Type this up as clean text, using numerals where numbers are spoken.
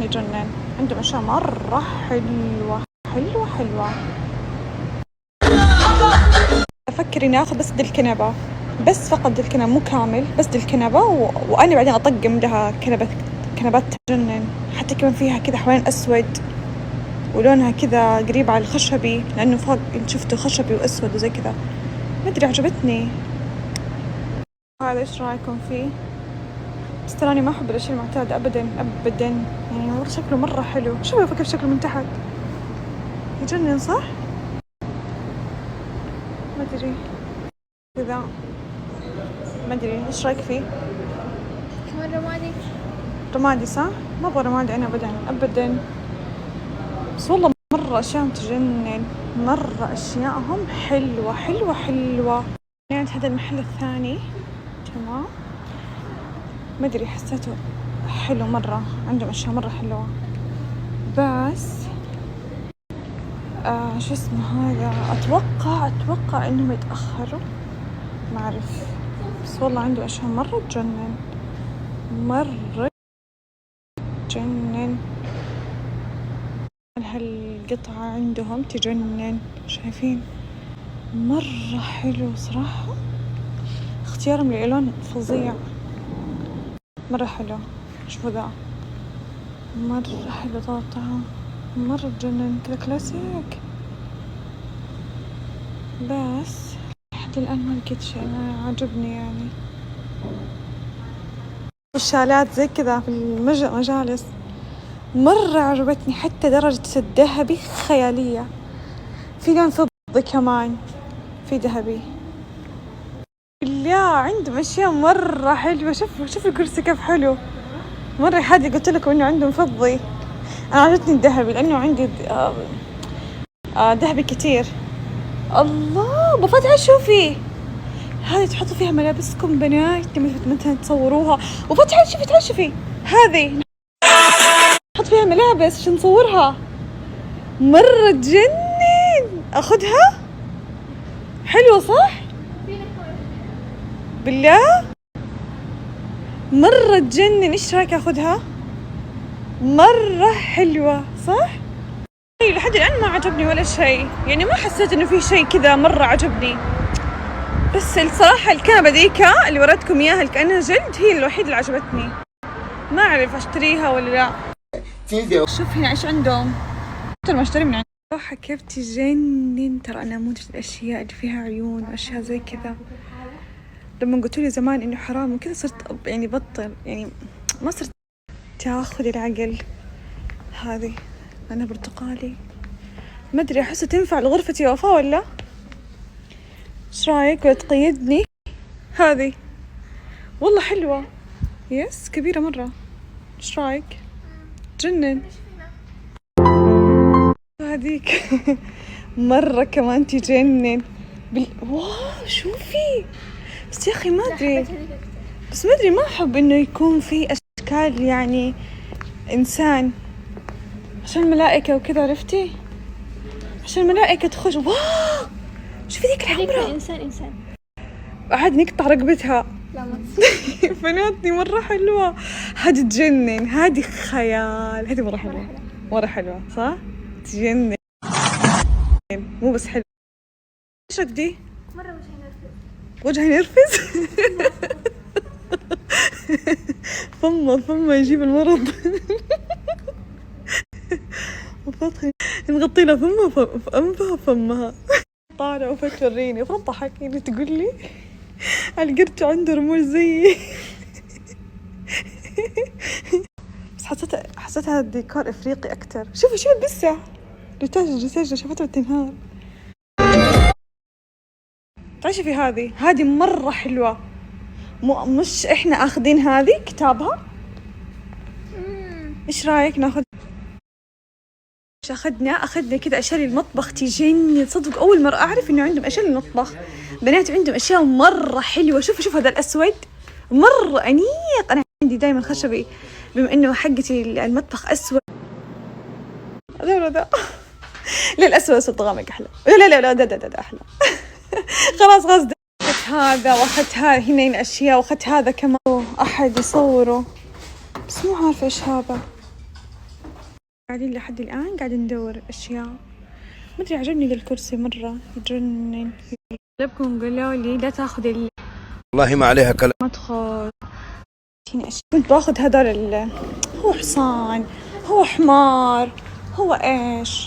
يجنن. عندهم أشياء مرة حلوة حلوة حلوة. أفكر إني آخذ بس دي الكنبة، بس فقط دي الكنبة، مو كامل، بس دي الكنبة وأنا بعدين أطقم لها كنبات تجنن. حتى كمان فيها كذا حوالين أسود ولونها كذا قريب على الخشبي، لأنه فوق شفته خشبي وأسود وزي كذا، ما أدري عجبتني. هذا إيش رأيكم فيه؟ بس تراني ما أحب الأشياء المعتادة أبدا أبدا، يعني والله شكله مرة حلو. شوفوا أفكر شكله من تحت يجنن صح؟ ما أدري كذا، ما أدري إيش رأيك فيه؟ كمان رمادي. رمادي صح؟ ما أبغى رمادي أنا أبدا أبدا، بس والله مرة أشياء تجنن، مرة أشياءهم حلوة حلوة حلوة. يعني هذا المحل الثاني تمام، ما أدري حسيته حلو مرة، عندهم أشياء مرة حلوة. بس شو اسمه هذا، أتوقع إنهم يتأخروا، ما أعرف، بس والله عنده أشياء مرة تجنن مرة تجنن. هالقطعة عندهم تجنن، شايفين مرة حلو صراحة، اختيارهم للون فظيع، مرة حلو. شوفوا ذا مرة حلو، طعم مرة تجنن كذا كلاسيك. بس لحد الآن ما لقيت شيء أنا عجبني، يعني الشالات زي كذا في المجالس مرة عجبتني، حتى درجة الذهبي خيالية، في لون فضي كمان، في ذهبي. لا عندهم أشياء مرة حلوة. شوفوا الكرسي كيف حلو، مرة هادي. قلت لكم إنه عندهم فضي، أنا عجبتني الذهبي لأنه عندي ذهبي كتير. الله بفتحة، شوفي هذه تحطوا فيها ملابسكم بنات مثلا تصوروها، وفتحة شوفي هذه نحط فيها ملابس عشان نصورها، مرة تجنن. أخذها حلوة صح؟ بالله مرة تجنن. إيش رأيك أخذها؟ مرة حلوة صح؟ لحد الآن ما عجبني ولا شيء، يعني ما حسيت إنه في شيء كذا مرة عجبني. بس الصراحة الكنبة ديكا اللي وريتكم إياها اللي كأنها جلد هي الوحيدة اللي عجبتني، ما أعرف أشتريها ولا لا. شوف هنا إيش عندهم، ترى ما أشتري من عندهم صراحة. كيف تجنن، ترى أنا أموت في الأشياء اللي فيها عيون وأشياء زي كذا. لما قلتوا لي زمان إنه حرام وكذا صرت يعني بطل، يعني ما صرت تاخذ العقل. هذه أنا برتقالي، ما أدري أحسها تنفع لغرفتي وفاء ولا إيش رأيك؟ ولا تقيدني؟ هذه والله حلوة، يس كبيرة مرة، إيش رأيك؟ جنن. هذيك مرة كمان تجنن واو شوفي. بس يا أخي ما أدري، ما أحب إنه يكون في أشكال يعني إنسان، عشان الملائكة وكذا، عرفتي؟ عشان الملائكة تخش. واو شوفي ذيك الحمراء، إنسان عاد نقطع رقبتها. لا ما بناتني مرة حلوة، هذه تجنن، هذه خيال، هذه مرة حلوة، مرة حلوة صح؟ تجنن مو بس حلوة. ايش دي؟ مرة وجهها ينرفز. فمه يجيب المرض. وفتحي نغطي لها فمها وفمها. طالع وفكريني ضحكيني تقول لي القرد عنده رموش زيي. بس حسيت هذا الديكور افريقي اكثر. شوفي شو البسه ريتاج شفتها تنهار. تعيشي في هذه مرة حلوة، مش احنا اخذين هذه كتابها؟ ايش رايك ناخذ؟ اخذنا كذا اشياء للمطبخ تجنن. صدق اول مرة اعرف انه عندهم اشياء للمطبخ، بنات عندهم اشياء مرة حلوة. شوف هذا الاسود مرة انيق. انا عندي دائما خشبي، بما انه حقتي المطبخ اسود. لا الاسود غامق احلى. لا ده احلى. خلاص غصد هذا واخذت هنا اشياء، واخذت هذا كمان احد يصوره، بس مو عارفه ايش هذا. قاعدين لحد الآن قاعدين ندور أشياء. ما أدري عجبني ذا الكرسي مرة يجنن. أغلبكم قالوا لي لا تاخذ والله ما عليها كلام. مدخل. كنت باخذ هذول هو حصان، هو حمار، هو إيش.